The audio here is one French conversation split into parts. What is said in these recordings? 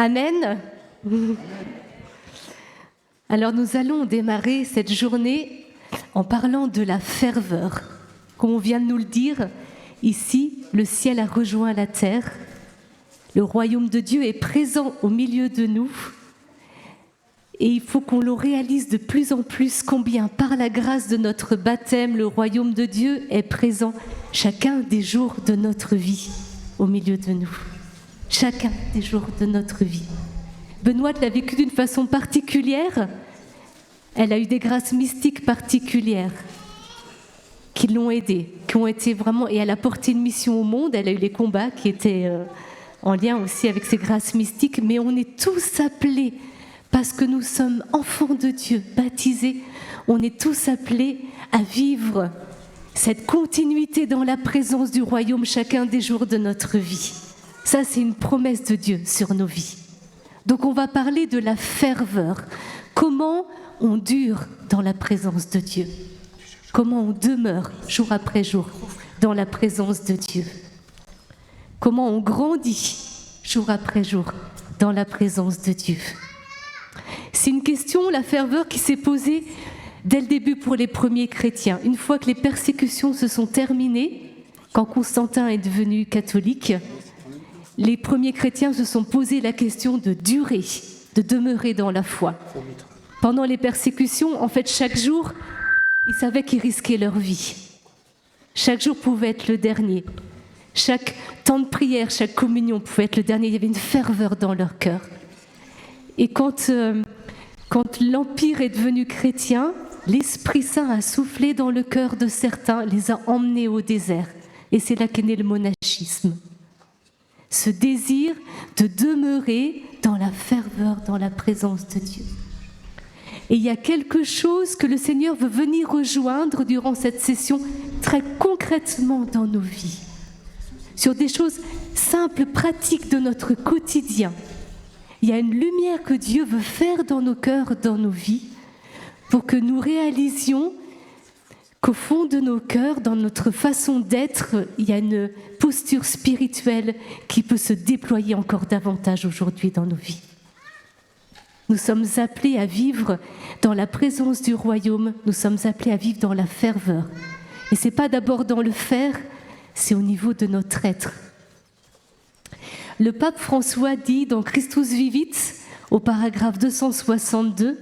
Amen. Alors nous allons démarrer cette journée en parlant de la ferveur. Comme on vient de nous le dire, ici, le ciel a rejoint la terre. Le royaume de Dieu est présent au milieu de nous. Et il faut qu'on le réalise de plus en plus combien, par la grâce de notre baptême, le royaume de Dieu est présent chacun des jours de notre vie au milieu de nous. Chacun des jours de notre vie. Benoît l'a vécu d'une façon particulière. Elle a eu des grâces mystiques particulières qui l'ont aidée, qui ont été vraiment... Et elle a porté une mission au monde. Elle a eu les combats qui étaient en lien aussi avec ces grâces mystiques. Mais on est tous appelés, parce que nous sommes enfants de Dieu, baptisés, on est tous appelés à vivre cette continuité dans la présence du royaume chacun des jours de notre vie. Ça, c'est une promesse de Dieu sur nos vies. Donc on va parler de la ferveur. Comment on dure dans la présence de Dieu? Comment on demeure jour après jour dans la présence de Dieu? Comment on grandit jour après jour dans la présence de Dieu? C'est une question, la ferveur, qui s'est posée dès le début pour les premiers chrétiens. Une fois que les persécutions se sont terminées, quand Constantin est devenu catholique, les premiers chrétiens se sont posé la question de durer, de demeurer dans la foi. Pendant les persécutions, en fait, chaque jour, ils savaient qu'ils risquaient leur vie. Chaque jour pouvait être le dernier. Chaque temps de prière, chaque communion pouvait être le dernier. Il y avait une ferveur dans leur cœur. Et quand l'Empire est devenu chrétien, l'Esprit Saint a soufflé dans le cœur de certains, les a emmenés au désert. Et c'est là qu'est né le monachisme. Ce désir de demeurer dans la ferveur, dans la présence de Dieu. Et il y a quelque chose que le Seigneur veut venir rejoindre durant cette session très concrètement dans nos vies. Sur des choses simples, pratiques de notre quotidien. Il y a une lumière que Dieu veut faire dans nos cœurs, dans nos vies, pour que nous réalisions qu'au fond de nos cœurs, dans notre façon d'être, il y a une posture spirituelle qui peut se déployer encore davantage aujourd'hui dans nos vies. Nous sommes appelés à vivre dans la présence du royaume, nous sommes appelés à vivre dans la ferveur. Et ce n'est pas d'abord dans le faire, c'est au niveau de notre être. Le pape François dit dans Christus Vivit, au paragraphe 262,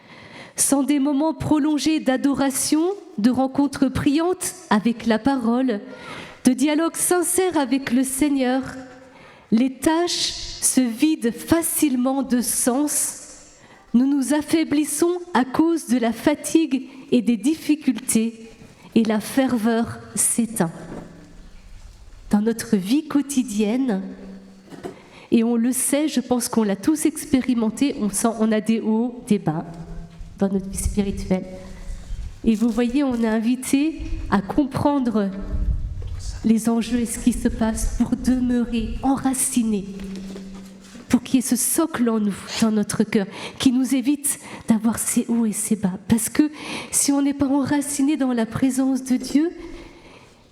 « Sans des moments prolongés d'adoration, de rencontres priantes avec la parole, de dialogue sincère avec le Seigneur, les tâches se vident facilement de sens. Nous nous affaiblissons à cause de la fatigue et des difficultés, et la ferveur s'éteint. » Dans notre vie quotidienne, et on le sait, je pense qu'on l'a tous expérimenté, on a des hauts, des bas dans notre vie spirituelle. Et vous voyez, on est invité à comprendre les enjeux et ce qui se passe pour demeurer enracinés, pour qu'il y ait ce socle en nous, dans notre cœur, qui nous évite d'avoir ces hauts et ces bas. Parce que si on n'est pas enraciné dans la présence de Dieu,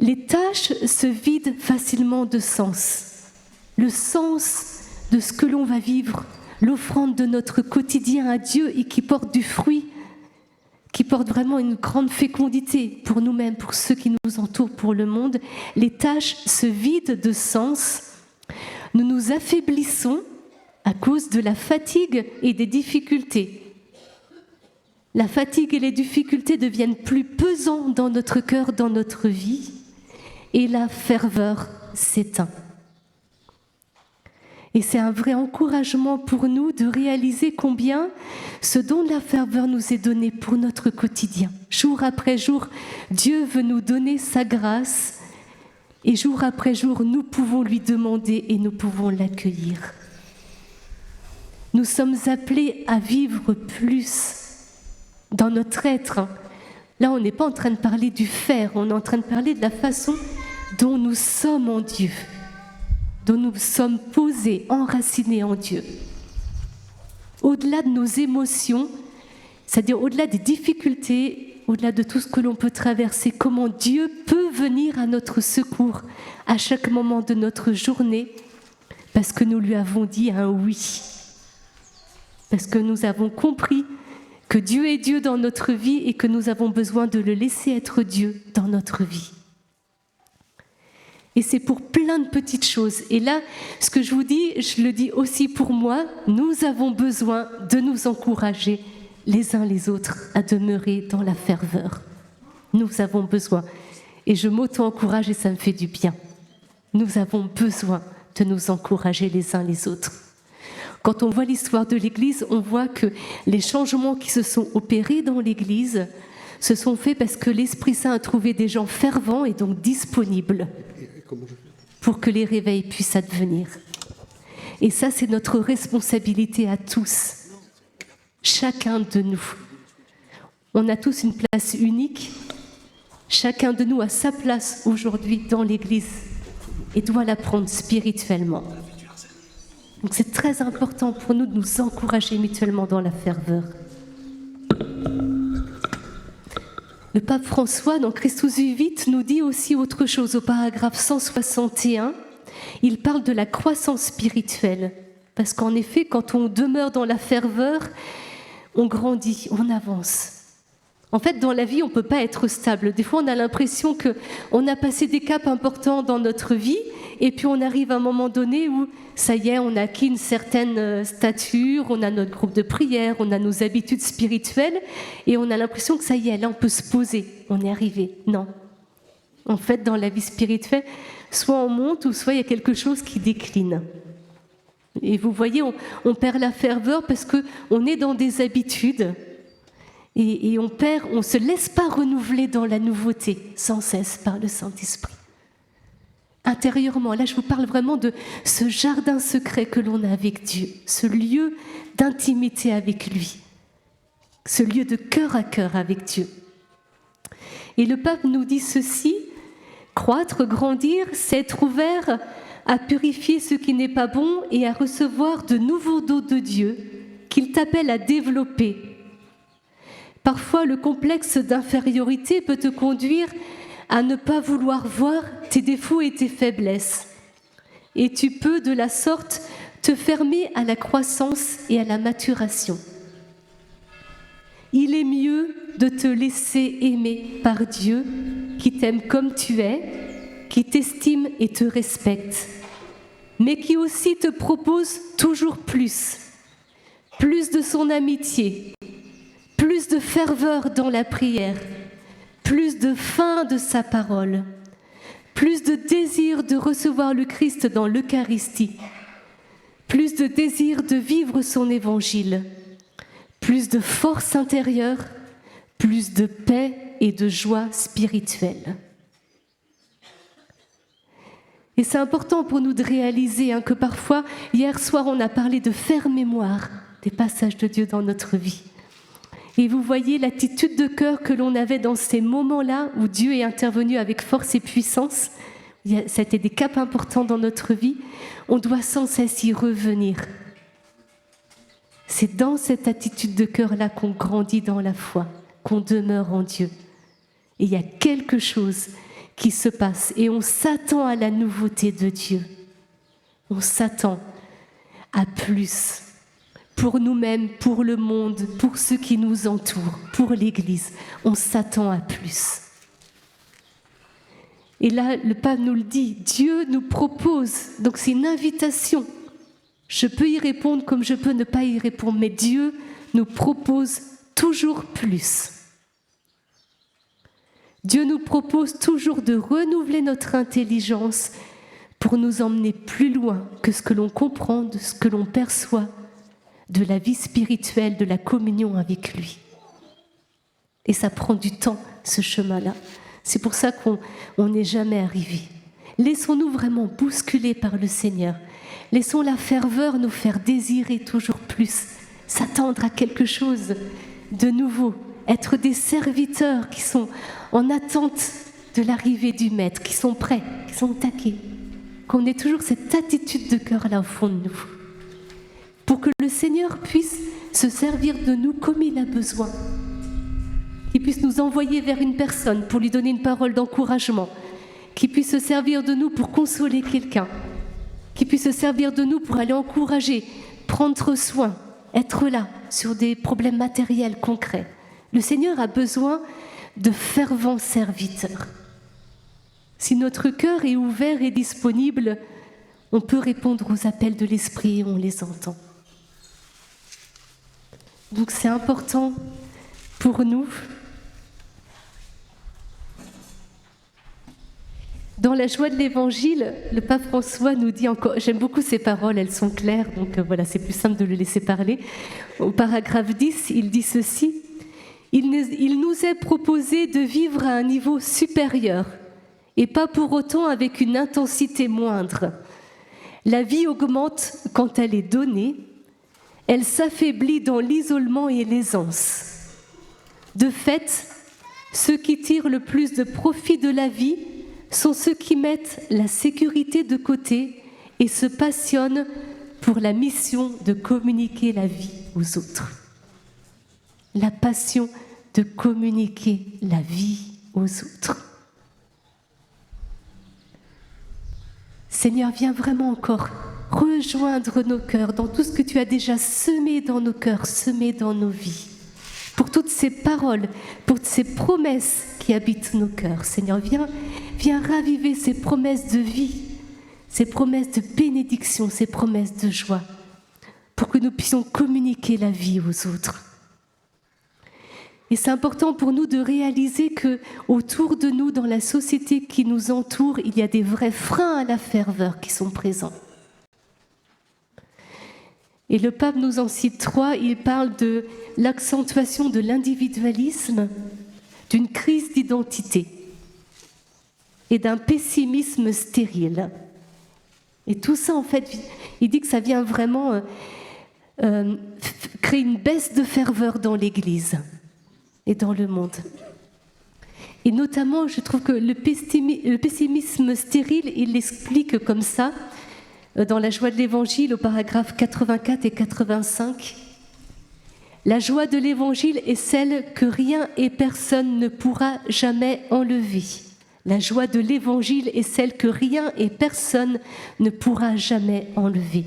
les tâches se vident facilement de sens. Le sens de ce que l'on va vivre, l'offrande de notre quotidien à Dieu et qui porte du fruit, qui porte vraiment une grande fécondité pour nous-mêmes, pour ceux qui nous entourent, pour le monde, les tâches se vident de sens. Nous nous affaiblissons à cause de la fatigue et des difficultés. La fatigue et les difficultés deviennent plus pesants dans notre cœur, dans notre vie, et la ferveur s'éteint. Et c'est un vrai encouragement pour nous de réaliser combien ce don de la ferveur nous est donné pour notre quotidien. Jour après jour, Dieu veut nous donner sa grâce et jour après jour, nous pouvons lui demander et nous pouvons l'accueillir. Nous sommes appelés à vivre plus dans notre être. Là, on n'est pas en train de parler du faire, on est en train de parler de la façon dont nous sommes en Dieu, dont nous sommes posés, enracinés en Dieu. Au-delà de nos émotions, c'est-à-dire au-delà des difficultés, au-delà de tout ce que l'on peut traverser, comment Dieu peut venir à notre secours à chaque moment de notre journée, parce que nous lui avons dit un oui. Parce que nous avons compris que Dieu est Dieu dans notre vie et que nous avons besoin de le laisser être Dieu dans notre vie. Et c'est pour plein de petites choses. Et là, ce que je vous dis, je le dis aussi pour moi, nous avons besoin de nous encourager les uns les autres à demeurer dans la ferveur. Nous avons besoin. Et je m'auto-encourage et ça me fait du bien. Nous avons besoin de nous encourager les uns les autres. Quand on voit l'histoire de l'Église, on voit que les changements qui se sont opérés dans l'Église se sont faits parce que l'Esprit Saint a trouvé des gens fervents et donc disponibles pour que les réveils puissent advenir. Et ça, c'est notre responsabilité à tous, chacun de nous. On a tous une place unique. Chacun de nous a sa place aujourd'hui dans l'Église et doit la prendre spirituellement. Donc c'est très important pour nous de nous encourager mutuellement dans la ferveur. Le pape François, dans Christus Vivit, nous dit aussi autre chose. Au paragraphe 161, il parle de la croissance spirituelle. Parce qu'en effet, quand on demeure dans la ferveur, on grandit, on avance. En fait, dans la vie, on ne peut pas être stable. Des fois, on a l'impression qu'on a passé des caps importants dans notre vie, et puis on arrive à un moment donné où, ça y est, on a acquis une certaine stature, on a notre groupe de prière, on a nos habitudes spirituelles, et on a l'impression que ça y est, là, on peut se poser, on est arrivé. Non. En fait, dans la vie spirituelle, soit on monte, ou soit il y a quelque chose qui décline. Et vous voyez, on perd la ferveur parce qu'on est dans des habitudes, et on se laisse pas renouveler dans la nouveauté sans cesse par le Saint-Esprit. Intérieurement, là je vous parle vraiment de ce jardin secret que l'on a avec Dieu, ce lieu d'intimité avec lui, ce lieu de cœur à cœur avec Dieu. Et le pape nous dit ceci: croître, grandir, c'est être ouvert à purifier ce qui n'est pas bon et à recevoir de nouveaux dons de Dieu qu'il t'appelle à développer. Parfois, le complexe d'infériorité peut te conduire à ne pas vouloir voir tes défauts et tes faiblesses. Et tu peux, de la sorte, te fermer à la croissance et à la maturation. Il est mieux de te laisser aimer par Dieu, qui t'aime comme tu es, qui t'estime et te respecte, mais qui aussi te propose toujours plus de son amitié, plus de ferveur dans la prière, plus de faim de sa parole, plus de désir de recevoir le Christ dans l'Eucharistie, plus de désir de vivre son évangile, plus de force intérieure, plus de paix et de joie spirituelle. Et c'est important pour nous de réaliser que parfois, hier soir, on a parlé de faire mémoire des passages de Dieu dans notre vie. Et vous voyez l'attitude de cœur que l'on avait dans ces moments-là où Dieu est intervenu avec force et puissance. C'était des caps importants dans notre vie. On doit sans cesse y revenir. C'est dans cette attitude de cœur-là qu'on grandit dans la foi, qu'on demeure en Dieu. Et il y a quelque chose qui se passe et on s'attend à la nouveauté de Dieu. On s'attend à plus. Pour nous-mêmes, pour le monde, pour ceux qui nous entourent, pour l'Église, on s'attend à plus. Et là, le pape nous le dit, Dieu nous propose, donc c'est une invitation. Je peux y répondre comme je peux ne pas y répondre, mais Dieu nous propose toujours plus. Dieu nous propose toujours de renouveler notre intelligence pour nous emmener plus loin que ce que l'on comprend, de ce que l'on perçoit, de la vie spirituelle, de la communion avec lui. Et ça prend du temps, ce chemin-là. C'est pour ça qu'on n'est jamais arrivé. Laissons-nous vraiment bousculer par le Seigneur. Laissons la ferveur nous faire désirer toujours plus, s'attendre à quelque chose de nouveau, être des serviteurs qui sont en attente de l'arrivée du Maître, qui sont prêts, qui sont taqués. Qu'on ait toujours cette attitude de cœur-là au fond de nous. Pour que le Seigneur puisse se servir de nous comme il a besoin. Qu'il puisse nous envoyer vers une personne pour lui donner une parole d'encouragement. Qu'il puisse se servir de nous pour consoler quelqu'un. qui puisse se servir de nous pour aller encourager, prendre soin, être là sur des problèmes matériels concrets. Le Seigneur a besoin de fervents serviteurs. Si notre cœur est ouvert et disponible, on peut répondre aux appels de l'Esprit et on les entend. Donc c'est important pour nous. Dans la joie de l'Évangile, le pape François nous dit encore, j'aime beaucoup ces paroles, elles sont claires, donc voilà, c'est plus simple de le laisser parler. Au paragraphe 10, il dit ceci: il nous est proposé de vivre à un niveau supérieur, et pas pour autant avec une intensité moindre. La vie augmente quand elle est donnée, elle s'affaiblit dans l'isolement et l'aisance. De fait, ceux qui tirent le plus de profit de la vie sont ceux qui mettent la sécurité de côté et se passionnent pour la mission de communiquer la vie aux autres. La passion de communiquer la vie aux autres. Seigneur, viens vraiment encore rejoindre nos cœurs dans tout ce que tu as déjà semé dans nos cœurs, semé dans nos vies. Pour toutes ces paroles, pour ces promesses qui habitent nos cœurs. Seigneur, viens raviver ces promesses de vie, ces promesses de bénédiction, ces promesses de joie, pour que nous puissions communiquer la vie aux autres. Et c'est important pour nous de réaliser que autour de nous, dans la société qui nous entoure, il y a des vrais freins à la ferveur qui sont présents. Et le pape nous en cite 3, il parle de l'accentuation de l'individualisme, d'une crise d'identité et d'un pessimisme stérile. Et tout ça, en fait, il dit que ça vient vraiment créer une baisse de ferveur dans l'Église et dans le monde. Et notamment, je trouve que le pessimisme stérile, il l'explique comme ça, dans la joie de l'Évangile, au paragraphe 84 et 85. La joie de l'Évangile est celle que rien et personne ne pourra jamais enlever. La joie de l'Évangile est celle que rien et personne ne pourra jamais enlever.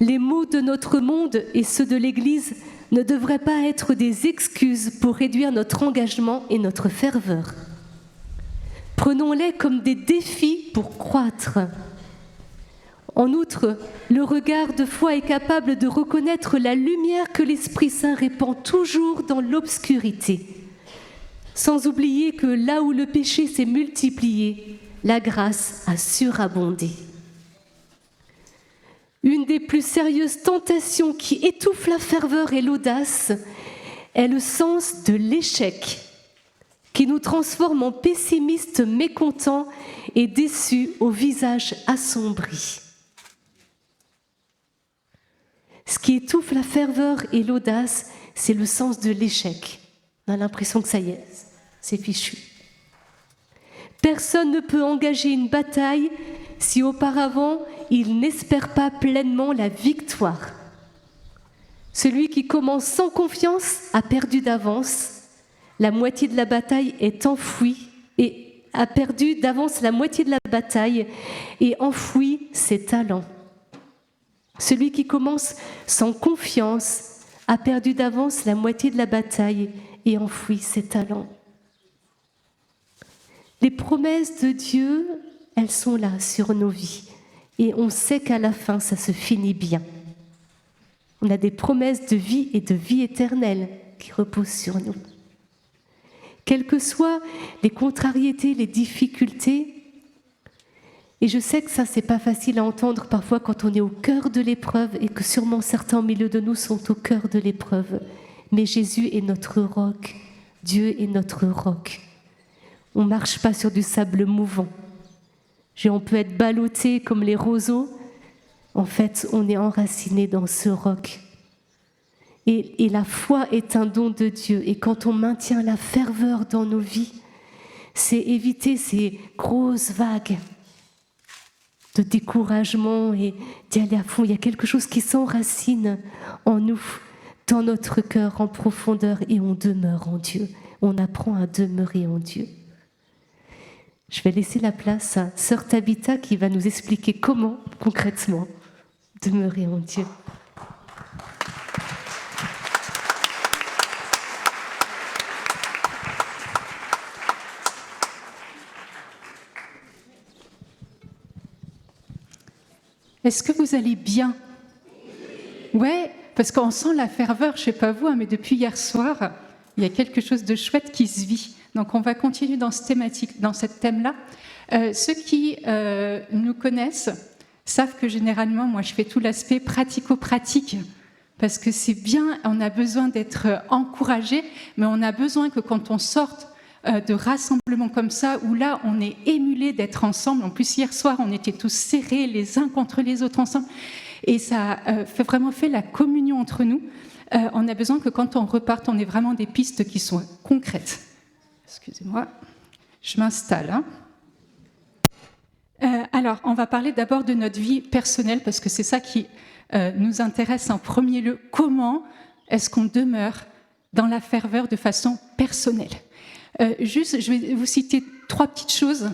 Les maux de notre monde et ceux de l'Église ne devraient pas être des excuses pour réduire notre engagement et notre ferveur. Prenons-les comme des défis pour croître. En outre, le regard de foi est capable de reconnaître la lumière que l'Esprit Saint répand toujours dans l'obscurité, sans oublier que là où le péché s'est multiplié, la grâce a surabondé. Une des plus sérieuses tentations qui étouffe la ferveur et l'audace est le sens de l'échec, qui nous transforme en pessimistes mécontents et déçus au visage assombri. Ce qui étouffe la ferveur et l'audace, c'est le sens de l'échec. On a l'impression que ça y est, c'est fichu. Personne ne peut engager une bataille si auparavant il n'espère pas pleinement la victoire. Celui qui commence sans confiance a perdu d'avance. La moitié de la bataille est enfouie et a perdu d'avance la moitié de la bataille et enfoui ses talents. Celui qui commence sans confiance a perdu d'avance la moitié de la bataille et enfoui ses talents. Les promesses de Dieu, elles sont là sur nos vies. Et on sait qu'à la fin, ça se finit bien. On a des promesses de vie et de vie éternelle qui reposent sur nous. Quelles que soient les contrariétés, les difficultés, et je sais que ça, c'est pas facile à entendre parfois quand on est au cœur de l'épreuve et que sûrement certains au milieu de nous sont au cœur de l'épreuve. Mais Jésus est notre roc. Dieu est notre roc. On ne marche pas sur du sable mouvant. On peut être ballotté comme les roseaux. En fait, on est enraciné dans ce roc. Et la foi est un don de Dieu. Et quand on maintient la ferveur dans nos vies, c'est éviter ces grosses vagues de découragement et d'y aller à fond. Il y a quelque chose qui s'enracine en nous, dans notre cœur, en profondeur, et on demeure en Dieu. On apprend à demeurer en Dieu. Je vais laisser la place à Sœur Tabitha qui va nous expliquer comment, concrètement, demeurer en Dieu. Est-ce que vous allez bien? Ouais, parce qu'on sent la ferveur, je ne sais pas vous, mais depuis hier soir, il y a quelque chose de chouette qui se vit. Donc on va continuer dans cette thème-là. Ceux qui nous connaissent savent que généralement, moi, je fais tout l'aspect pratico-pratique, parce que c'est bien, on a besoin d'être encouragé, mais on a besoin que quand on sorte de rassemblements comme ça, où là, on est émulé d'être ensemble. En plus, hier soir, on était tous serrés les uns contre les autres ensemble. Et ça a vraiment fait la communion entre nous. On a besoin que quand on reparte, on ait vraiment des pistes qui sont concrètes. Excusez-moi, je m'installe. Alors, on va parler d'abord de notre vie personnelle, parce que c'est ça qui nous intéresse en premier lieu. Comment est-ce qu'on demeure dans la ferveur de façon personnelle ? Je vais vous citer 3 petites choses.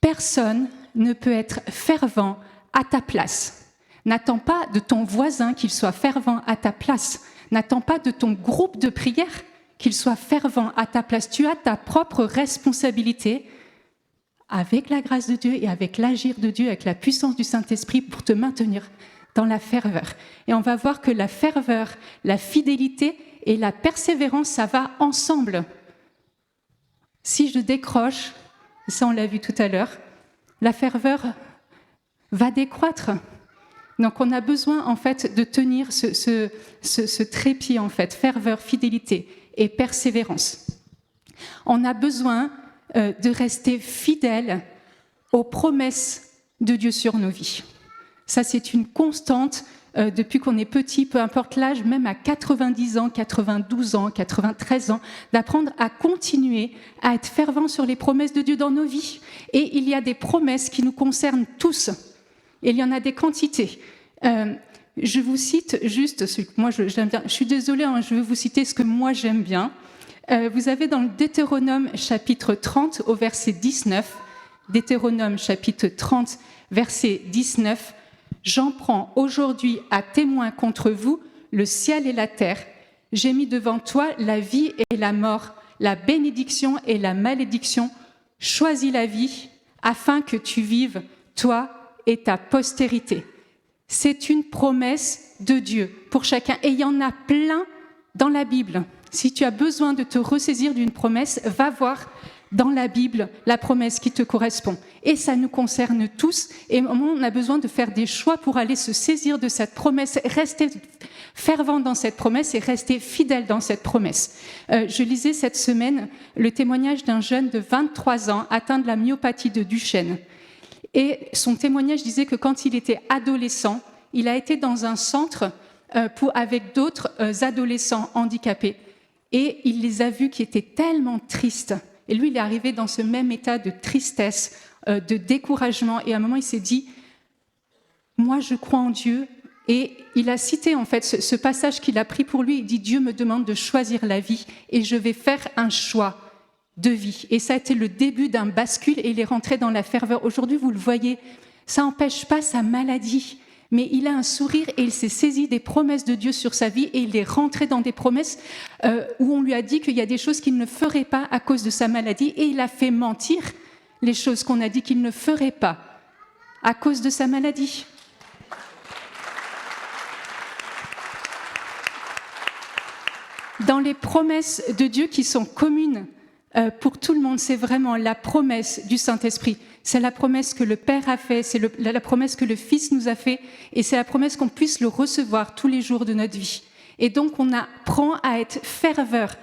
Personne ne peut être fervent à ta place. N'attends pas de ton voisin qu'il soit fervent à ta place. N'attends pas de ton groupe de prière qu'il soit fervent à ta place. Tu as ta propre responsabilité avec la grâce de Dieu et avec l'agir de Dieu, avec la puissance du Saint-Esprit pour te maintenir dans la ferveur. Et on va voir que la ferveur, la fidélité et la persévérance, ça va ensemble. Si je décroche, ça on l'a vu tout à l'heure, la ferveur va décroître. Donc on a besoin en fait de tenir ce trépied en fait, ferveur, fidélité et persévérance. On a besoin de rester fidèle aux promesses de Dieu sur nos vies. Ça c'est une constante depuis qu'on est petit, peu importe l'âge, même à 90 ans, 92 ans, 93 ans, d'apprendre à continuer à être fervent sur les promesses de Dieu dans nos vies. Et il y a des promesses qui nous concernent tous. Et il y en a des quantités. Je vous cite juste ce que moi j'aime bien. Je suis désolée, je vais vous citer ce que moi j'aime bien. Vous avez dans le Deutéronome chapitre 30 au verset 19, Deutéronome chapitre 30 verset 19, j'en prends aujourd'hui à témoin contre vous le ciel et la terre. J'ai mis devant toi la vie et la mort, la bénédiction et la malédiction. Choisis la vie afin que tu vives, toi et ta postérité. C'est une promesse de Dieu pour chacun. Et il y en a plein dans la Bible. Si tu as besoin de te ressaisir d'une promesse, va voir dans la Bible la promesse qui te correspond. Et ça nous concerne tous. Et on a besoin de faire des choix pour aller se saisir de cette promesse, rester fervent dans cette promesse et rester fidèle dans cette promesse. Je lisais cette semaine le témoignage d'un jeune de 23 ans atteint de la myopathie de Duchenne. Et son témoignage disait que quand il était adolescent, il a été dans un centre avec d'autres adolescents handicapés. Et il les a vus qui étaient tellement tristes. Et lui, il est arrivé dans ce même état de tristesse, de découragement. Et à un moment, il s'est dit, moi, je crois en Dieu. Et il a cité, en fait, ce passage qu'il a pris pour lui. Il dit, Dieu me demande de choisir la vie et je vais faire un choix de vie. Et ça a été le début d'un bascule et il est rentré dans la ferveur. Aujourd'hui, vous le voyez, ça n'empêche pas sa maladie. Mais il a un sourire et il s'est saisi des promesses de Dieu sur sa vie et il est rentré dans des promesses où on lui a dit qu'il y a des choses qu'il ne ferait pas à cause de sa maladie et il a fait mentir les choses qu'on a dit qu'il ne ferait pas à cause de sa maladie. Dans les promesses de Dieu qui sont communes pour tout le monde, c'est vraiment la promesse du Saint-Esprit. C'est la promesse que le Père a fait, c'est la promesse que le Fils nous a fait, et c'est la promesse qu'on puisse le recevoir tous les jours de notre vie. Et donc on apprend à être ferveur,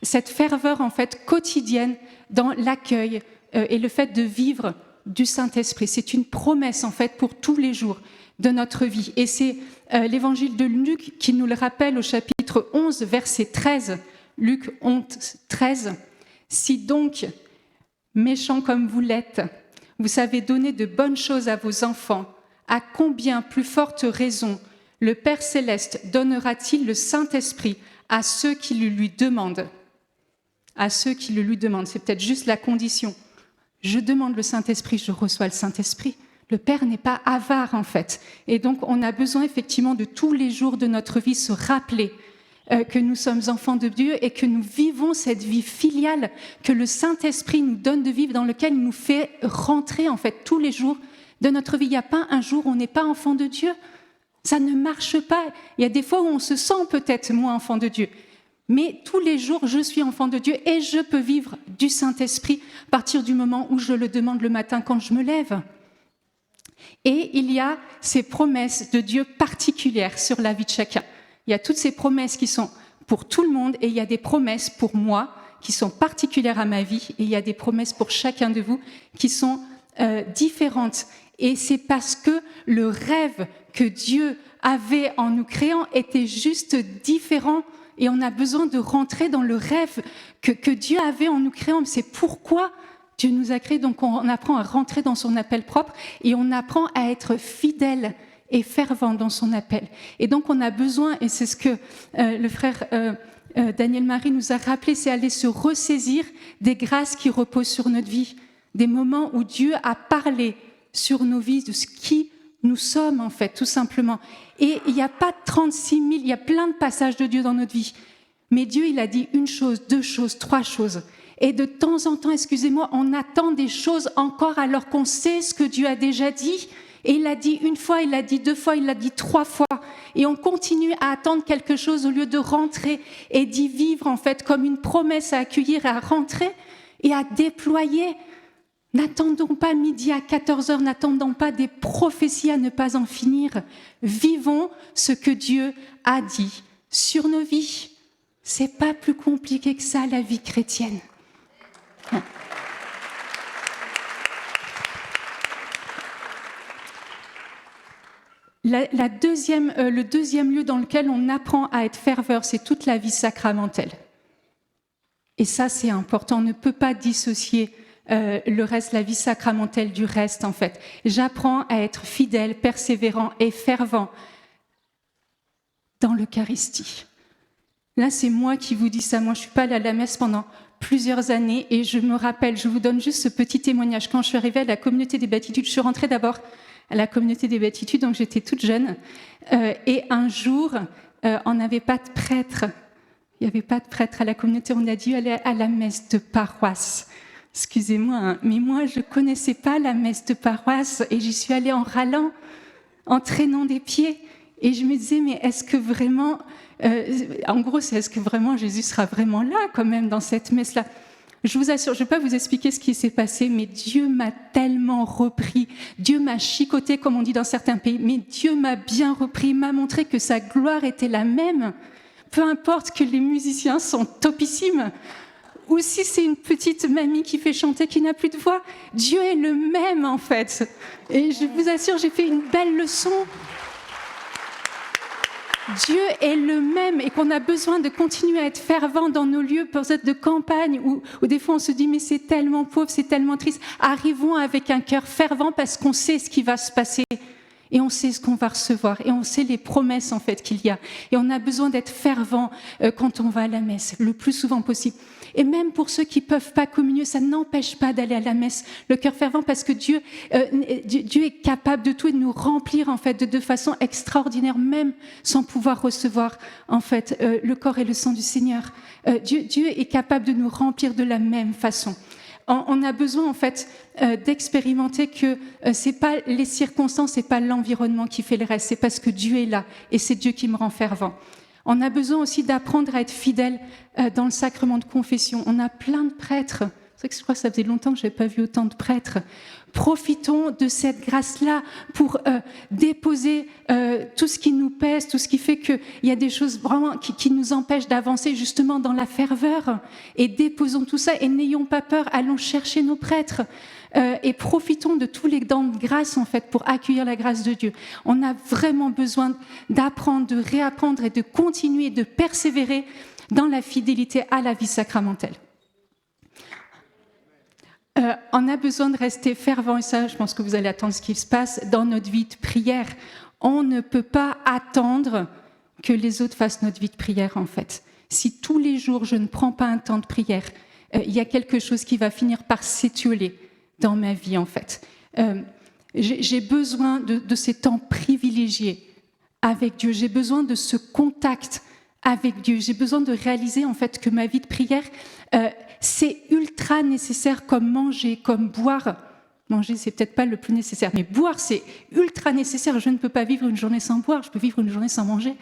cette ferveur en fait quotidienne dans l'accueil et le fait de vivre du Saint-Esprit. C'est une promesse en fait pour tous les jours de notre vie. Et c'est l'évangile de Luc qui nous le rappelle au chapitre 11, verset 13. Luc 11, 13. Si donc, méchants comme vous l'êtes, vous savez donner de bonnes choses à vos enfants, à combien plus forte raison le Père Céleste donnera-t-il le Saint-Esprit à ceux qui le lui demandent ? À ceux qui le lui demandent, c'est peut-être juste la condition. je demande le Saint-Esprit, je reçois le Saint-Esprit. Le Père n'est pas avare, en fait. Et donc, on a besoin effectivement de tous les jours de notre vie se rappeler que nous sommes enfants de Dieu et que nous vivons cette vie filiale que le Saint-Esprit nous donne de vivre, dans lequel il nous fait rentrer, en fait, tous les jours de notre vie. Il n'y a pas un jour où on n'est pas enfant de Dieu. Ça ne marche pas. Il y a des fois où on se sent peut-être moins enfant de Dieu. Mais tous les jours, je suis enfant de Dieu et je peux vivre du Saint-Esprit à partir du moment où je le demande le matin quand je me lève. Et il y a ces promesses de Dieu particulières sur la vie de chacun. Il y a toutes ces promesses qui sont pour tout le monde et il y a des promesses pour moi qui sont particulières à ma vie et il y a des promesses pour chacun de vous qui sont différentes. Et c'est parce que le rêve que Dieu avait en nous créant était juste différent. Et on a besoin de rentrer dans le rêve que Dieu avait en nous créant. C'est pourquoi Dieu nous a créés. Donc on apprend à rentrer dans son appel propre et on apprend à être fidèle et fervent dans son appel. Et donc on a besoin, et c'est ce que le frère Daniel Marie nous a rappelé, c'est aller se ressaisir des grâces qui reposent sur notre vie, des moments où Dieu a parlé sur nos vies, de ce qui nous sommes, en fait, tout simplement. Et il n'y a pas 36 000, il y a plein de passages de Dieu dans notre vie. Mais Dieu, il a dit une chose, deux choses, trois choses. Et de temps en temps, excusez-moi, on attend des choses encore alors qu'on sait ce que Dieu a déjà dit. Et il l'a dit une fois, il l'a dit deux fois, il l'a dit trois fois. Et on continue à attendre quelque chose au lieu de rentrer et d'y vivre, en fait, comme une promesse à accueillir, à rentrer et à déployer. N'attendons pas midi à 14h, n'attendons pas des prophéties à ne pas en finir. Vivons ce que Dieu a dit sur nos vies. C'est pas plus compliqué que ça, la vie chrétienne. Le deuxième lieu dans lequel on apprend à être ferveur, c'est toute la vie sacramentelle. Et ça, c'est important. On ne peut pas dissocier le reste, la vie sacramentelle du reste, en fait. J'apprends à être fidèle, persévérant et fervent dans l'Eucharistie. Là, c'est moi qui vous dis ça. Moi, je ne suis pas allée à la messe pendant plusieurs années et je me rappelle, je vous donne juste ce petit témoignage. Quand je suis arrivée à la communauté des Béatitudes, je suis rentrée d'abord à la communauté des Béatitudes, donc j'étais toute jeune. Et un jour, on n'avait pas de prêtre. Il n'y avait pas de prêtre à la communauté. On a dû aller à la messe de paroisse. Excusez-moi, hein, mais moi, je ne connaissais pas la messe de paroisse et j'y suis allée en râlant, en traînant des pieds. Et je me disais, mais est-ce que vraiment, en gros, c'est est-ce que vraiment Jésus sera vraiment là, quand même, dans cette messe-là ? Je vous assure, je ne vais pas vous expliquer ce qui s'est passé, mais Dieu m'a tellement repris. Dieu m'a chicoté, comme on dit dans certains pays, mais Dieu m'a bien repris, m'a montré que sa gloire était la même. Peu importe que les musiciens sont topissimes, ou si c'est une petite mamie qui fait chanter, qui n'a plus de voix, Dieu est le même, en fait. Et je vous assure, j'ai fait une belle leçon. Dieu est le même et qu'on a besoin de continuer à être fervent dans nos lieux, peut-être de campagne, où des fois on se dit mais c'est tellement pauvre, c'est tellement triste. Arrivons avec un cœur fervent parce qu'on sait ce qui va se passer et on sait ce qu'on va recevoir et on sait les promesses en fait qu'il y a. Et on a besoin d'être fervent quand on va à la messe, le plus souvent possible. Et même pour ceux qui ne peuvent pas communier, ça n'empêche pas d'aller à la messe, le cœur fervent, parce que Dieu est capable de tout et de nous remplir en fait de façon extraordinaire, même sans pouvoir recevoir en fait le corps et le sang du Seigneur. Dieu est capable de nous remplir de la même façon. On a besoin en fait d'expérimenter que c'est pas les circonstances, c'est pas l'environnement qui fait le reste, c'est parce que Dieu est là et c'est Dieu qui me rend fervent. On a besoin aussi d'apprendre à être fidèle dans le sacrement de confession. On a plein de prêtres. C'est vrai que je crois que ça faisait longtemps que je n'avais pas vu autant de prêtres. Profitons de cette grâce-là pour déposer tout ce qui nous pèse, tout ce qui fait qu'il y a des choses vraiment qui nous empêchent d'avancer justement dans la ferveur. Et déposons tout ça et n'ayons pas peur, allons chercher nos prêtres. Et profitons de tous les dons de grâce en fait pour accueillir la grâce de Dieu. On a vraiment besoin d'apprendre, de réapprendre et de continuer, de persévérer dans la fidélité à la vie sacramentelle. On a besoin de rester fervent, et ça je pense que vous allez attendre ce qui se passe dans notre vie de prière. On ne peut pas attendre que les autres fassent notre vie de prière en fait. Si tous les jours je ne prends pas un temps de prière, il y a quelque chose qui va finir par s'étioler dans ma vie, en fait. J'ai besoin de ces temps privilégiés avec Dieu. J'ai besoin de ce contact avec Dieu. J'ai besoin de réaliser, en fait, que ma vie de prière, c'est ultra nécessaire comme manger, comme boire. Manger, c'est peut-être pas le plus nécessaire, mais boire, c'est ultra nécessaire. Je ne peux pas vivre une journée sans boire, je peux vivre une journée sans manger.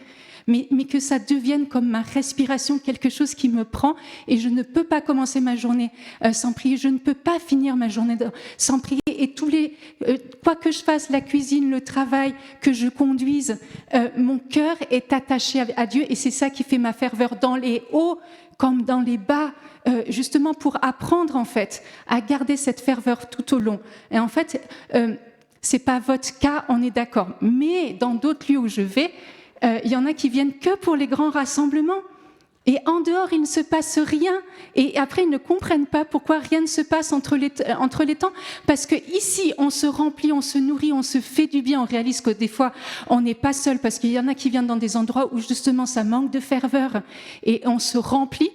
Mais que ça devienne comme ma respiration, quelque chose qui me prend, et je ne peux pas commencer ma journée sans prier, je ne peux pas finir ma journée sans prier, et quoi que je fasse, la cuisine, le travail, que je conduise, mon cœur est attaché à Dieu, et c'est ça qui fait ma ferveur dans les hauts comme dans les bas, justement pour apprendre en fait à garder cette ferveur tout au long. Et en fait, c'est pas votre cas, on est d'accord, mais dans d'autres lieux où je vais, il y en a qui viennent que pour les grands rassemblements. Et en dehors, il ne se passe rien. Et après, ils ne comprennent pas pourquoi rien ne se passe entre les temps. Parce qu'ici, on se remplit, on se nourrit, on se fait du bien. On réalise que des fois, on n'est pas seul. Parce qu'il y en a qui viennent dans des endroits où justement, ça manque de ferveur. Et on se remplit.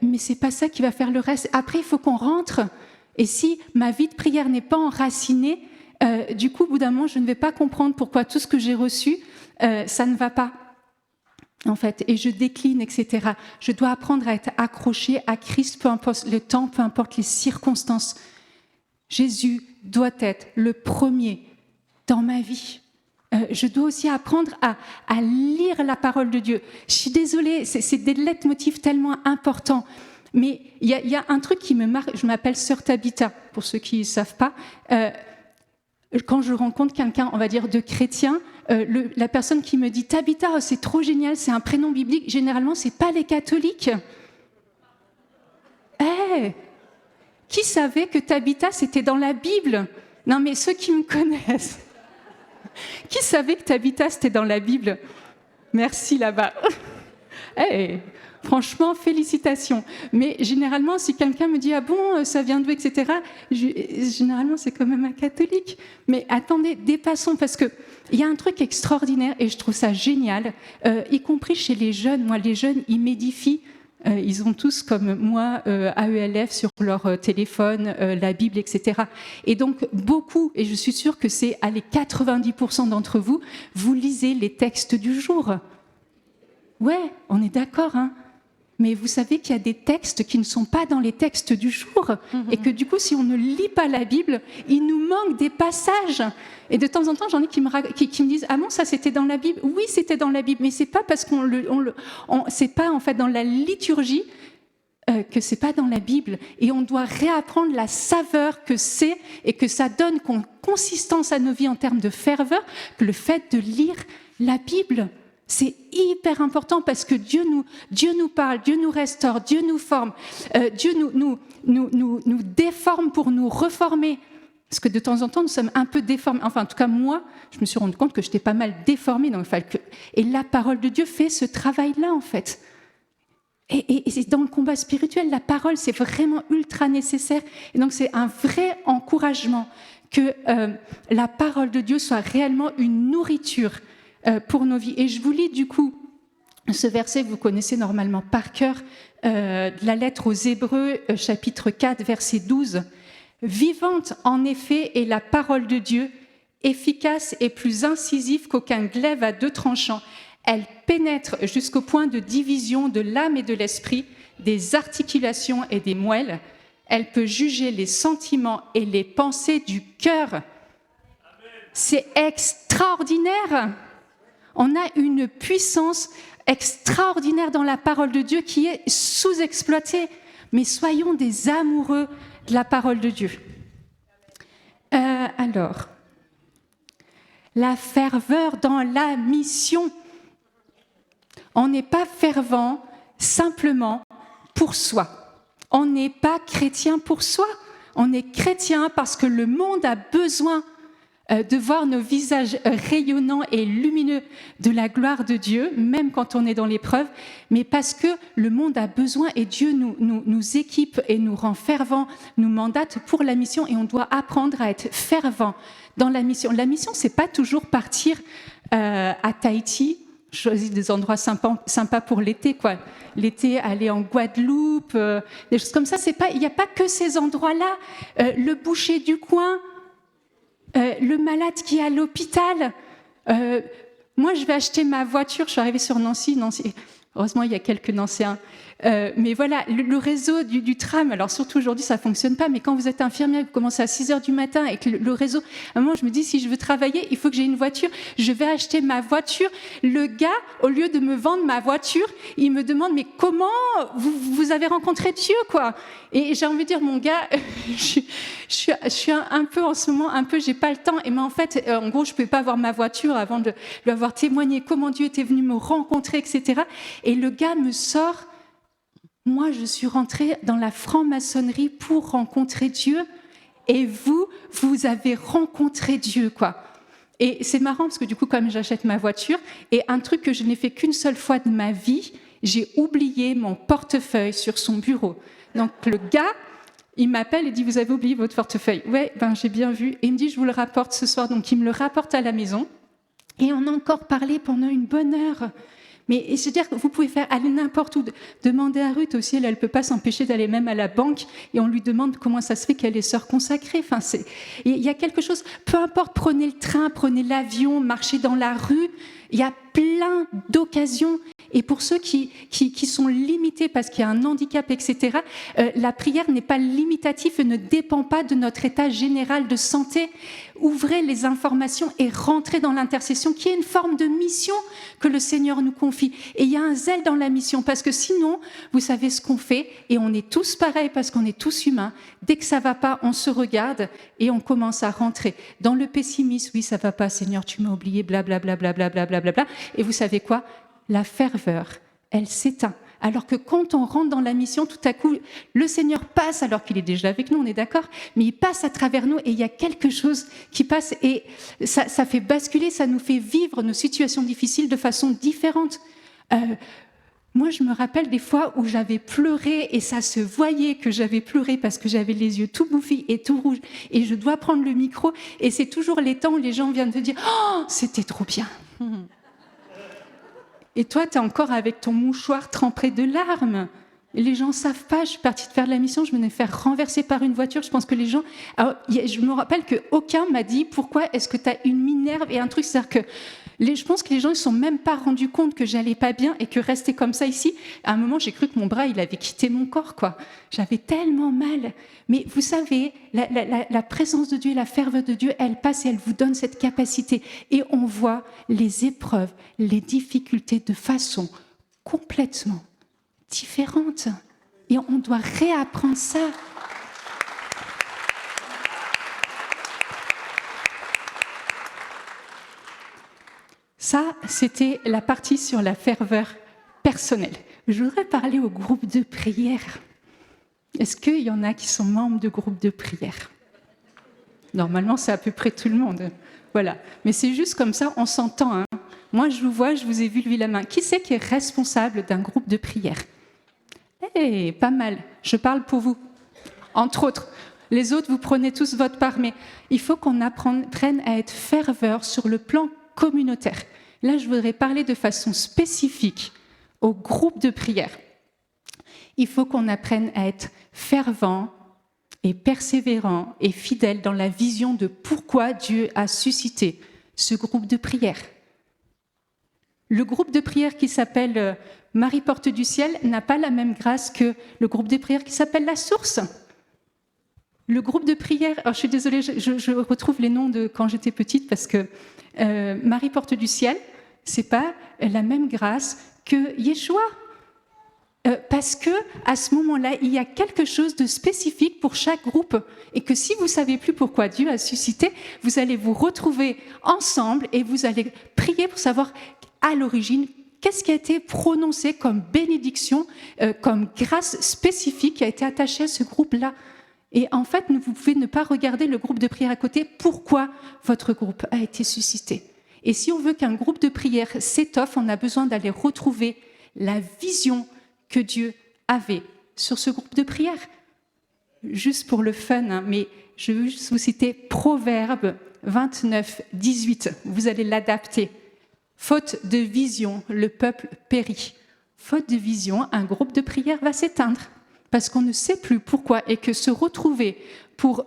Mais ce n'est pas ça qui va faire le reste. Après, il faut qu'on rentre. Et si ma vie de prière n'est pas enracinée, du coup, au bout d'un moment, je ne vais pas comprendre pourquoi tout ce que j'ai reçu, ça ne va pas, en fait, et je décline, etc. Je dois apprendre à être accroché à Christ, peu importe le temps, peu importe les circonstances. Jésus doit être le premier dans ma vie. Je dois aussi apprendre à lire la parole de Dieu. Je suis désolée, c'est des leitmotifs tellement importants. Mais il y a un truc qui me marque, je m'appelle Sœur Tabitha, pour ceux qui ne savent pas. Quand je rencontre quelqu'un, on va dire, de chrétien, la personne qui me dit « Tabitha, oh, c'est trop génial, c'est un prénom biblique », généralement, ce n'est pas les catholiques. Qui savait que Tabitha, c'était dans la Bible? Non, mais ceux qui me connaissent. Qui savait que Tabitha, c'était dans la Bible? Merci, là-bas. Franchement, félicitations. Mais généralement, si quelqu'un me dit « Ah bon, ça vient d'où, etc. » Généralement, c'est quand même un catholique. Mais attendez, dépassons, parce qu'il y a un truc extraordinaire, et je trouve ça génial, y compris chez les jeunes. Moi, les jeunes, ils m'édifient. Ils ont tous, comme moi, AELF sur leur téléphone, la Bible, etc. Et donc, beaucoup, et je suis sûre que c'est, allez, 90% d'entre vous, vous lisez les textes du jour. Ouais, on est d'accord, hein. Mais vous savez qu'il y a des textes qui ne sont pas dans les textes du jour, et que du coup, si on ne lit pas la Bible, il nous manque des passages. Et de temps en temps, j'en ai qui me disent « Ah bon, ça c'était dans la Bible ?» Oui, c'était dans la Bible, mais c'est pas parce c'est pas en fait dans la liturgie que c'est pas dans la Bible. Et on doit réapprendre la saveur que c'est, et que ça donne consistance à nos vies en termes de ferveur, que le fait de lire la Bible. C'est hyper important parce que Dieu nous parle, Dieu nous restaure, Dieu nous forme, Dieu nous déforme pour nous reformer. Parce que de temps en temps, nous sommes un peu déformés. Enfin, en tout cas, moi, je me suis rendu compte que j'étais pas mal déformée. Et la parole de Dieu fait ce travail-là, en fait. Et c'est dans le combat spirituel, la parole, c'est vraiment ultra nécessaire. Et donc, c'est un vrai encouragement que la parole de Dieu soit réellement une nourriture pour nos vies. Et je vous lis du coup ce verset, vous connaissez normalement par cœur, de la lettre aux Hébreux, chapitre 4, verset 12. « Vivante en effet est la parole de Dieu, efficace et plus incisive qu'aucun glaive à deux tranchants. Elle pénètre jusqu'au point de division de l'âme et de l'esprit, des articulations et des moelles. Elle peut juger les sentiments et les pensées du cœur. » C'est extraordinaire. On a une puissance extraordinaire dans la parole de Dieu qui est sous-exploitée. Mais soyons des amoureux de la parole de Dieu. Alors, la ferveur dans la mission. On n'est pas fervent simplement pour soi. On n'est pas chrétien pour soi. On est chrétien parce que le monde a besoin de voir nos visages rayonnants et lumineux de la gloire de Dieu, même quand on est dans l'épreuve, mais parce que le monde a besoin et Dieu nous équipe et nous rend fervents, nous mandate pour la mission, et on doit apprendre à être fervent dans la mission. La mission, c'est pas toujours partir à Tahiti choisi des endroits sympas pour l'été, quoi. L'été, aller en Guadeloupe, des choses comme ça. Il n'y a pas que ces endroits-là. Le boucher du coin, le malade qui est à l'hôpital. Moi, je vais acheter ma voiture. Je suis arrivée sur Nancy. Heureusement, il y a quelques Nancéens. Mais voilà, le réseau du tram, alors surtout aujourd'hui, ça ne fonctionne pas, mais quand vous êtes infirmière, vous commencez à 6h du matin avec le réseau, à un moment, je me dis, si je veux travailler, il faut que j'ai une voiture. Je vais acheter ma voiture. Le gars, au lieu de me vendre ma voiture, il me demande, mais comment vous avez rencontré Dieu, quoi? Et j'ai envie de dire, mon gars, je suis un peu en ce moment, j'ai pas le temps. Et mais en fait, en gros, je ne pouvais pas avoir ma voiture avant de lui avoir témoigné comment Dieu était venu me rencontrer, etc. Et le gars me sort, moi, je suis rentrée dans la franc-maçonnerie pour rencontrer Dieu, et vous avez rencontré Dieu, quoi. Et c'est marrant parce que du coup, comme j'achète ma voiture, et un truc que je n'ai fait qu'une seule fois de ma vie, j'ai oublié mon portefeuille sur son bureau. Donc le gars, il m'appelle et dit, vous avez oublié votre portefeuille. Ouais, j'ai bien vu. Et il me dit, je vous le rapporte ce soir. Donc il me le rapporte à la maison. Et on a encore parlé pendant une bonne heure. Mais c'est-à-dire que vous pouvez aller n'importe où. Demandez à Ruth aussi, elle ne peut pas s'empêcher d'aller même à la banque et on lui demande comment ça se fait qu'elle est sœur consacrée. Enfin, il y a quelque chose, peu importe, prenez le train, prenez l'avion, marchez dans la rue, il y a plein d'occasions. Et pour ceux qui sont limités parce qu'il y a un handicap, etc., la prière n'est pas limitative et ne dépend pas de notre état général de santé. Ouvrez les informations et rentrez dans l'intercession, qui est une forme de mission que le Seigneur nous confie. Et il y a un zèle dans la mission, parce que sinon, vous savez ce qu'on fait, et on est tous pareils parce qu'on est tous humains. Dès que ça ne va pas, on se regarde et on commence à rentrer dans le pessimisme. Oui, ça ne va pas, Seigneur, tu m'as oublié, blablabla, blablabla, blablabla. Et vous savez quoi ? La ferveur, elle s'éteint. Alors que quand on rentre dans la mission, tout à coup, le Seigneur passe, alors qu'il est déjà avec nous, on est d'accord, mais il passe à travers nous et il y a quelque chose qui passe et ça fait basculer, ça nous fait vivre nos situations difficiles de façon différente. Moi, je me rappelle des fois où j'avais pleuré et ça se voyait que j'avais pleuré parce que j'avais les yeux tout bouffis et tout rouges et je dois prendre le micro et c'est toujours les temps où les gens viennent te dire « Oh, c'était trop bien !» Et toi, tu es encore avec ton mouchoir trempé de larmes. Et les gens ne savent pas, je suis partie de faire de la mission, je venais faire renverser par une voiture. Je pense que les gens... Alors, je me rappelle qu'aucun m'a dit « Pourquoi est-ce que tu as une minerve ?» et un truc, c'est-à-dire que je pense que les gens ne se sont même pas rendus compte que j'allais pas bien et que rester comme ça ici, à un moment, j'ai cru que mon bras, il avait quitté mon corps, quoi. J'avais tellement mal. Mais vous savez, la présence de Dieu, la ferveur de Dieu, elle passe et elle vous donne cette capacité. Et on voit les épreuves, les difficultés de façon complètement différente. Et on doit réapprendre ça. Ça, c'était la partie sur la ferveur personnelle. Je voudrais parler au groupe de prière. Est-ce qu'il y en a qui sont membres de groupe de prière ? Normalement, c'est à peu près tout le monde. Voilà. Mais c'est juste comme ça, on s'entend. Hein. Moi, je vous vois, je vous ai vu lever la main. Qui c'est qui est responsable d'un groupe de prière ? Pas mal. Je parle pour vous. Entre autres. Les autres, vous prenez tous votre part. Mais il faut qu'on apprenne à être ferveur sur le plan communautaire. Là, je voudrais parler de façon spécifique au groupe de prière. Il faut qu'on apprenne à être fervent et persévérant et fidèle dans la vision de pourquoi Dieu a suscité ce groupe de prière. Le groupe de prière qui s'appelle Marie Porte du Ciel n'a pas la même grâce que le groupe de prière qui s'appelle La Source. Le groupe de prière, alors je suis désolée, je retrouve les noms de quand j'étais petite parce que Marie Porte du Ciel, c'est pas la même grâce que Yeshua. Parce que à ce moment-là, il y a quelque chose de spécifique pour chaque groupe et que si vous ne savez plus pourquoi Dieu a suscité, vous allez vous retrouver ensemble et vous allez prier pour savoir à l'origine qu'est-ce qui a été prononcé comme bénédiction, comme grâce spécifique qui a été attachée à ce groupe-là. Et en fait, vous pouvez ne pas regarder le groupe de prière à côté, pourquoi votre groupe a été suscité. Et si on veut qu'un groupe de prière s'étoffe, on a besoin d'aller retrouver la vision que Dieu avait sur ce groupe de prière. Juste pour le fun, hein, mais je veux juste vous citer Proverbe 29, 18. Vous allez l'adapter. Faute de vision, le peuple périt. Faute de vision, un groupe de prière va s'éteindre parce qu'on ne sait plus pourquoi et que se retrouver pour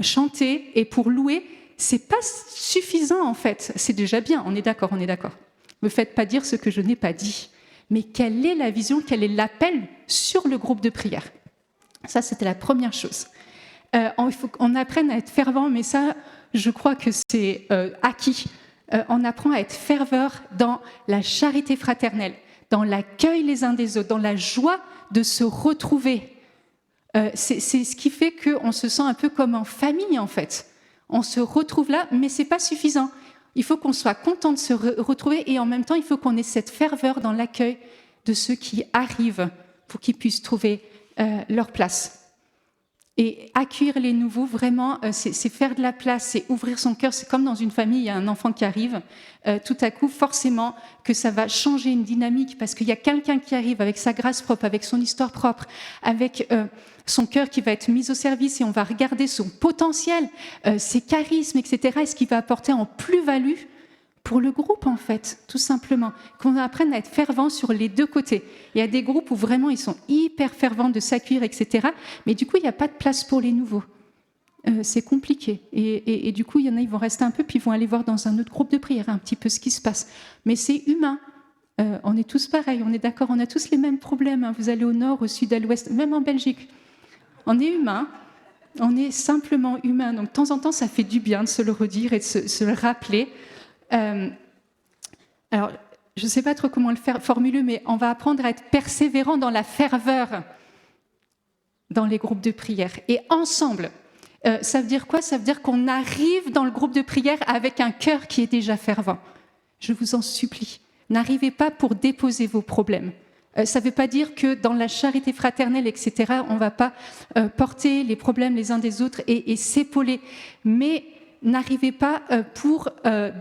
chanter et pour louer, c'est pas suffisant en fait. C'est déjà bien, on est d'accord. Ne me faites pas dire ce que je n'ai pas dit. Mais quelle est la vision, quel est l'appel sur le groupe de prière? Ça, c'était la première chose. Il faut qu'on apprenne à être fervent, mais ça, je crois que c'est acquis. On apprend à être ferveur dans la charité fraternelle, dans l'accueil les uns des autres, dans la joie de se retrouver. C'est ce qui fait qu'on se sent un peu comme en famille, en fait. On se retrouve là, mais ce n'est pas suffisant. Il faut qu'on soit content de se retrouver et en même temps, il faut qu'on ait cette ferveur dans l'accueil de ceux qui arrivent pour qu'ils puissent trouver leur place. Et accueillir les nouveaux, vraiment, c'est faire de la place, c'est ouvrir son cœur. C'est comme dans une famille, il y a un enfant qui arrive. Tout à coup, forcément, que ça va changer une dynamique parce qu'il y a quelqu'un qui arrive avec sa grâce propre, avec son histoire propre, avec son cœur qui va être mis au service et on va regarder son potentiel, ses charismes, etc. Et ce qu'il va apporter en plus-value pour le groupe, en fait, tout simplement. Qu'on apprenne à être fervent sur les deux côtés. Il y a des groupes où vraiment ils sont hyper fervents de s'accueillir, etc. Mais du coup, il n'y a pas de place pour les nouveaux. C'est compliqué. Et du coup, il y en a, ils vont rester un peu, puis ils vont aller voir dans un autre groupe de prière un petit peu ce qui se passe. Mais c'est humain. On est tous pareils, on est d'accord, on a tous les mêmes problèmes. Hein. Vous allez au nord, au sud, à l'ouest, même en Belgique. On est humain. On est simplement humain. Donc, de temps en temps, ça fait du bien de se le redire et de se le rappeler. Alors, je ne sais pas trop comment le formuler, mais on va apprendre à être persévérant dans la ferveur dans les groupes de prière. Et ensemble, ça veut dire quoi? Ça veut dire qu'on arrive dans le groupe de prière avec un cœur qui est déjà fervent. Je vous en supplie, n'arrivez pas pour déposer vos problèmes. Ça ne veut pas dire que dans la charité fraternelle, etc., on ne va pas porter les problèmes les uns des autres et s'épauler. Mais n'arrivez pas pour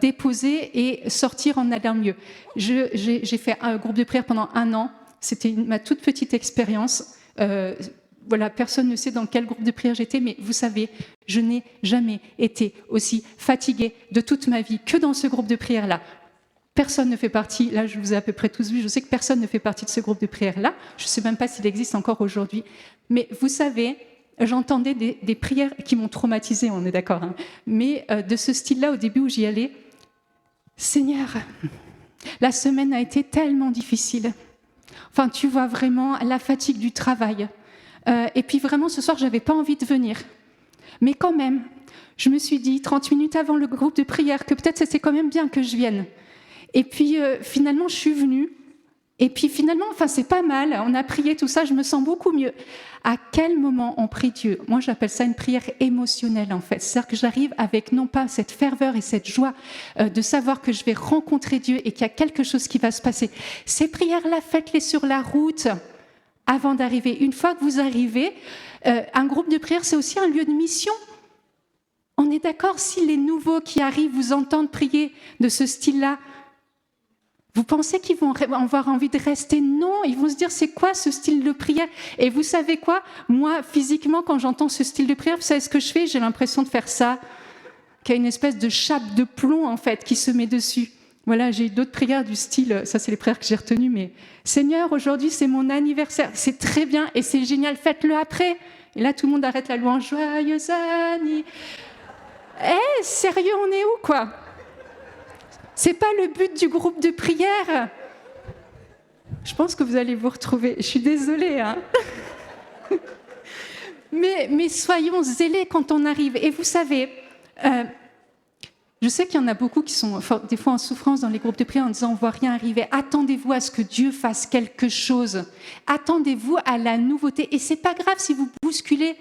déposer et sortir en allant mieux. J'ai fait un groupe de prière pendant 1 an. C'était ma toute petite expérience. Voilà, personne ne sait dans quel groupe de prière j'étais, mais vous savez, je n'ai jamais été aussi fatiguée de toute ma vie que dans ce groupe de prière-là. Personne ne fait partie, là je vous ai à peu près tous vu, je sais que personne ne fait partie de ce groupe de prière-là. Je ne sais même pas s'il existe encore aujourd'hui. Mais vous savez, j'entendais des prières qui m'ont traumatisée, on est d'accord, hein, mais de ce style-là, au début où j'y allais, Seigneur, la semaine a été tellement difficile. Enfin, tu vois vraiment la fatigue du travail. Et puis vraiment, ce soir, je n'avais pas envie de venir. Mais quand même, je me suis dit, 30 minutes avant le groupe de prière, que peut-être c'était quand même bien que je vienne. Et puis finalement, je suis venue. Et puis finalement, enfin, c'est pas mal, on a prié tout ça, je me sens beaucoup mieux. À quel moment on prie Dieu? Moi, j'appelle ça une prière émotionnelle, en fait. C'est-à-dire que j'arrive avec non pas cette ferveur et cette joie de savoir que je vais rencontrer Dieu et qu'il y a quelque chose qui va se passer. Ces prières-là, faites-les sur la route avant d'arriver. Une fois que vous arrivez, un groupe de prière, c'est aussi un lieu de mission. On est d'accord, si les nouveaux qui arrivent vous entendent prier de ce style-là, vous pensez qu'ils vont avoir envie de rester? Non, ils vont se dire, c'est quoi ce style de prière? Et vous savez quoi? Moi, physiquement, quand j'entends ce style de prière, vous savez ce que je fais? J'ai l'impression de faire ça, qu'il y a une espèce de chape de plomb, en fait, qui se met dessus. Voilà, j'ai eu d'autres prières du style, ça c'est les prières que j'ai retenues, mais Seigneur, aujourd'hui c'est mon anniversaire, c'est très bien et c'est génial, faites-le après. Et là, tout le monde arrête la louange, joyeux anniversaire. Sérieux, on est où, quoi? C'est pas le but du groupe de prière. Je pense que vous allez vous retrouver. Je suis désolée, hein. mais soyons zélés quand on arrive. Et vous savez, je sais qu'il y en a beaucoup qui sont des fois en souffrance dans les groupes de prière en disant on ne voit rien arriver. Attendez-vous à ce que Dieu fasse quelque chose. Attendez-vous à la nouveauté. Et c'est pas grave si vous bousculez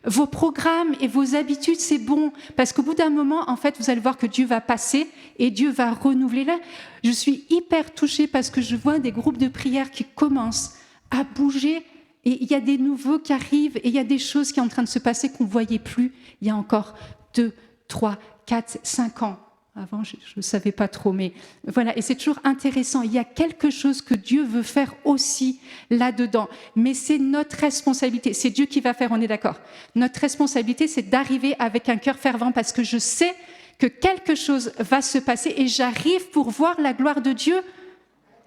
vos programmes et vos habitudes, c'est bon. Parce qu'au bout d'un moment, en fait, vous allez voir que Dieu va passer et Dieu va renouveler. Là, je suis hyper touchée parce que je vois des groupes de prière qui commencent à bouger. Et il y a des nouveaux qui arrivent et il y a des choses qui sont en train de se passer qu'on ne voyait plus il y a encore 2, 3, 4, 5 ans. Avant, je ne savais pas trop, mais voilà. Et c'est toujours intéressant. Il y a quelque chose que Dieu veut faire aussi là-dedans. Mais c'est notre responsabilité. C'est Dieu qui va faire, on est d'accord. Notre responsabilité, c'est d'arriver avec un cœur fervent parce que je sais que quelque chose va se passer et j'arrive pour voir la gloire de Dieu.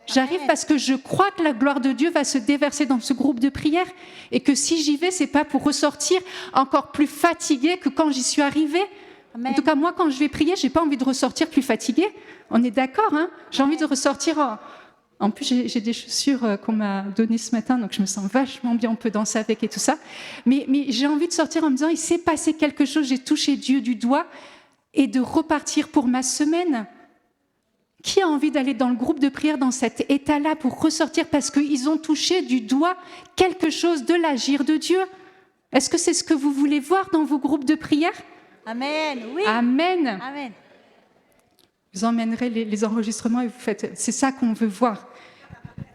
J'arrive parce que je crois que la gloire de Dieu va se déverser dans ce groupe de prière et que si j'y vais, c'est pas pour ressortir encore plus fatiguée que quand j'y suis arrivée. Amen. En tout cas, moi, quand je vais prier, j'ai pas envie de ressortir plus fatiguée. On est d'accord, hein? J'ai envie de ressortir en plus, j'ai des chaussures qu'on m'a données ce matin, donc je me sens vachement bien, on peut danser avec et tout ça. Mais j'ai envie de sortir en me disant, il s'est passé quelque chose, j'ai touché Dieu du doigt, et de repartir pour ma semaine. Qui a envie d'aller dans le groupe de prière dans cet état-là pour ressortir parce qu'ils ont touché du doigt quelque chose de l'agir de Dieu? Est-ce que c'est ce que vous voulez voir dans vos groupes de prière? Amen, oui. Amen. Amen. Vous emmènerez les enregistrements et vous faites... C'est ça qu'on veut voir.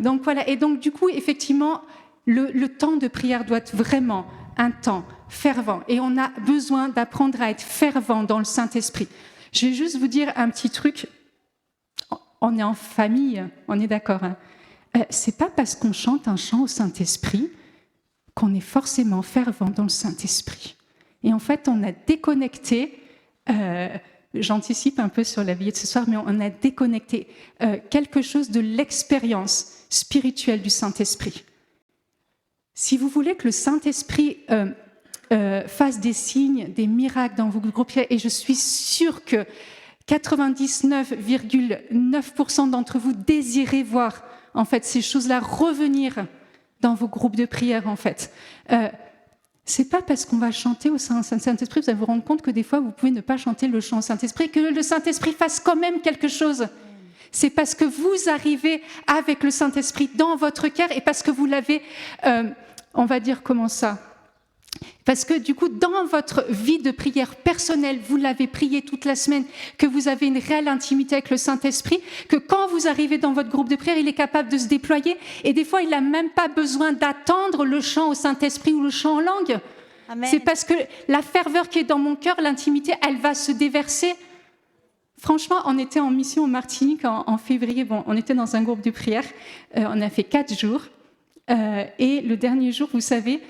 Donc voilà, et donc du coup, effectivement, le temps de prière doit être vraiment un temps fervent. Et on a besoin d'apprendre à être fervent dans le Saint-Esprit. Je vais juste vous dire un petit truc. On est en famille, on est d'accord. Hein. C'est pas parce qu'on chante un chant au Saint-Esprit qu'on est forcément fervent dans le Saint-Esprit. Et en fait, on a déconnecté... J'anticipe un peu sur la veillée de ce soir, mais on a déconnecté quelque chose de l'expérience spirituelle du Saint-Esprit. Si vous voulez que le Saint-Esprit fasse des signes, des miracles dans vos groupes, et je suis sûre que 99,9% d'entre vous désirez voir en fait ces choses-là revenir dans vos groupes de prière en fait. C'est pas parce qu'on va chanter au Saint-Esprit, vous allez vous rendre compte que des fois, vous pouvez ne pas chanter le chant au Saint-Esprit, que le Saint-Esprit fasse quand même quelque chose. C'est parce que vous arrivez avec le Saint-Esprit dans votre cœur et parce que vous l'avez, on va dire comment ça ? Parce que du coup, dans votre vie de prière personnelle, vous l'avez prié toute la semaine, que vous avez une réelle intimité avec le Saint-Esprit, que quand vous arrivez dans votre groupe de prière, il est capable de se déployer. Et des fois, il n'a même pas besoin d'attendre le chant au Saint-Esprit ou le chant en langue. Amen. C'est parce que la ferveur qui est dans mon cœur, l'intimité, elle va se déverser. Franchement, on était en mission en Martinique en février. Bon, on était dans un groupe de prière. On a fait 4 jours. Et le dernier jour, vous savez,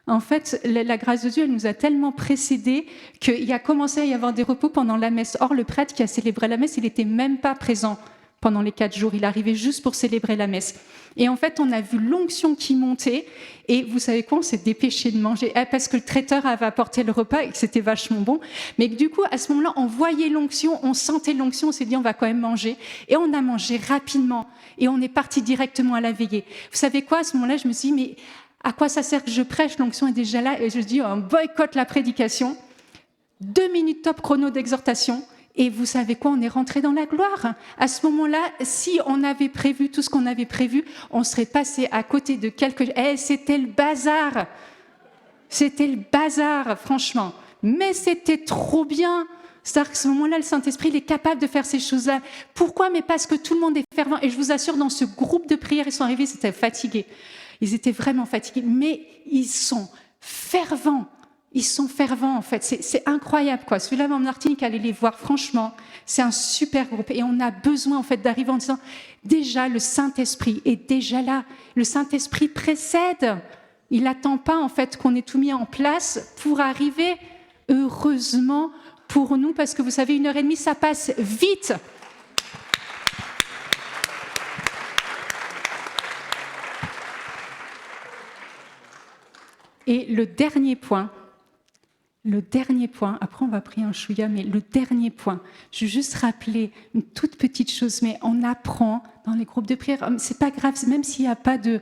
en fait, la grâce de Dieu, elle nous a tellement précédés qu'il a commencé à y avoir des repos pendant la messe. Or, le prêtre qui a célébré la messe, il n'était même pas présent pendant les 4 jours. Il arrivait juste pour célébrer la messe. Et en fait, on a vu l'onction qui montait. Et vous savez quoi, on s'est dépêché de manger parce que le traiteur avait apporté le repas et que c'était vachement bon. Mais du coup, à ce moment-là, on voyait l'onction, on sentait l'onction, on s'est dit, on va quand même manger. Et on a mangé rapidement. Et on est parti directement à la veillée. Vous savez quoi, à ce moment-là, je me suis dit, mais à quoi ça sert que je prêche? L'onction est déjà là. Et je dis, on boycotte la prédication. 2 minutes top chrono d'exhortation. Et vous savez quoi, on est rentré dans la gloire. À ce moment-là, si on avait prévu tout ce qu'on avait prévu, on serait passé à côté de quelque... c'était le bazar. C'était le bazar, franchement. Mais c'était trop bien. C'est-à-dire qu'à ce moment-là, le Saint-Esprit, il est capable de faire ces choses-là. Pourquoi? Mais parce que tout le monde est fervent. Et je vous assure, dans ce groupe de prière, ils sont arrivés, ils étaient fatigués. Ils étaient vraiment fatigués. Mais ils sont fervents. Ils sont fervents, en fait. C'est incroyable, quoi. Celui-là, en Martinique, allez les voir, franchement. C'est un super groupe. Et on a besoin, en fait, d'arriver en disant, déjà, le Saint-Esprit est déjà là. Le Saint-Esprit précède. Il n'attend pas, en fait, qu'on ait tout mis en place pour arriver, heureusement, pour nous, parce que vous savez, 1h30, ça passe vite. Et le dernier point, après on va prier un chouïa, mais le dernier point, je veux juste rappeler une toute petite chose, mais on apprend dans les groupes de prière, c'est pas grave, même s'il n'y a pas de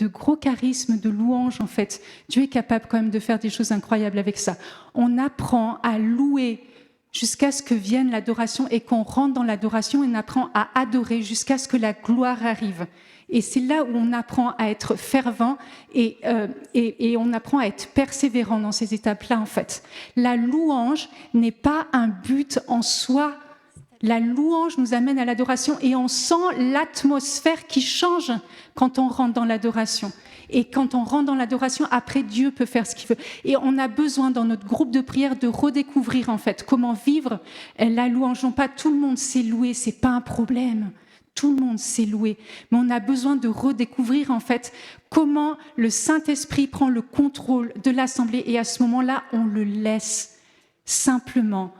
gros charisme, de louange en fait, Dieu est capable quand même de faire des choses incroyables avec ça. On apprend à louer jusqu'à ce que vienne l'adoration et qu'on rentre dans l'adoration et on apprend à adorer jusqu'à ce que la gloire arrive. Et c'est là où on apprend à être fervent et on apprend à être persévérant dans ces étapes-là, en fait. La louange n'est pas un but en soi. La louange nous amène à l'adoration et on sent l'atmosphère qui change quand on rentre dans l'adoration. Et quand on rentre dans l'adoration, après, Dieu peut faire ce qu'il veut. Et on a besoin, dans notre groupe de prière, de redécouvrir, en fait, comment vivre la louange. Non pas tout le monde sait louer, c'est pas un problème. Tout le monde sait louer, mais on a besoin de redécouvrir en fait comment le Saint-Esprit prend le contrôle de l'assemblée et à ce moment-là, on le laisse simplement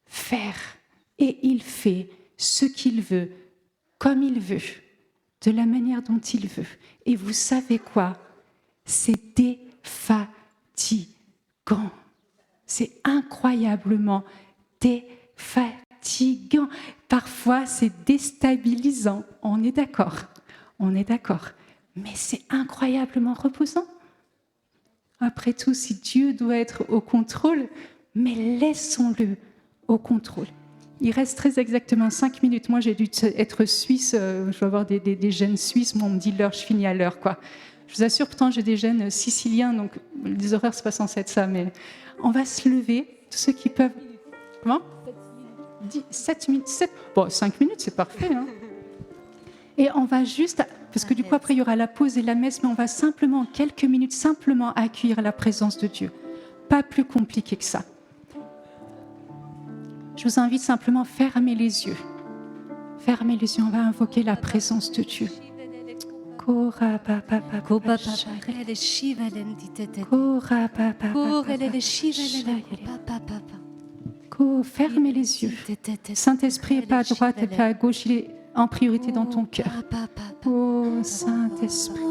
faire. Et il fait ce qu'il veut, comme il veut, de la manière dont il veut. Et vous savez quoi? C'est défatigant. C'est incroyablement défatigant. Parfois, c'est déstabilisant. On est d'accord. On est d'accord. Mais c'est incroyablement reposant. Après tout, si Dieu doit être au contrôle, mais laissons-le au contrôle. Il reste très exactement 5 minutes. Moi, j'ai dû être suisse. Je vais avoir des gènes suisses. Moi, on me dit l'heure, je finis à l'heure, quoi. Je vous assure, pourtant, j'ai des gènes siciliens, donc les horaires, c'est pas censé être ça. Mais on va se lever, tous ceux qui peuvent. Comment 7 minutes. 5 minutes, c'est parfait. Hein. Et on va juste, parce que du coup, après, il y aura la pause et la messe, mais on va simplement, en quelques minutes, simplement accueillir la présence de Dieu. Pas plus compliqué que ça. Je vous invite simplement à fermer les yeux. Fermez les yeux, on va invoquer la présence de Dieu. Fermez les yeux. Saint-Esprit n'est pas à droite et pas à gauche, il est en priorité dans ton cœur. Oh Saint-Esprit.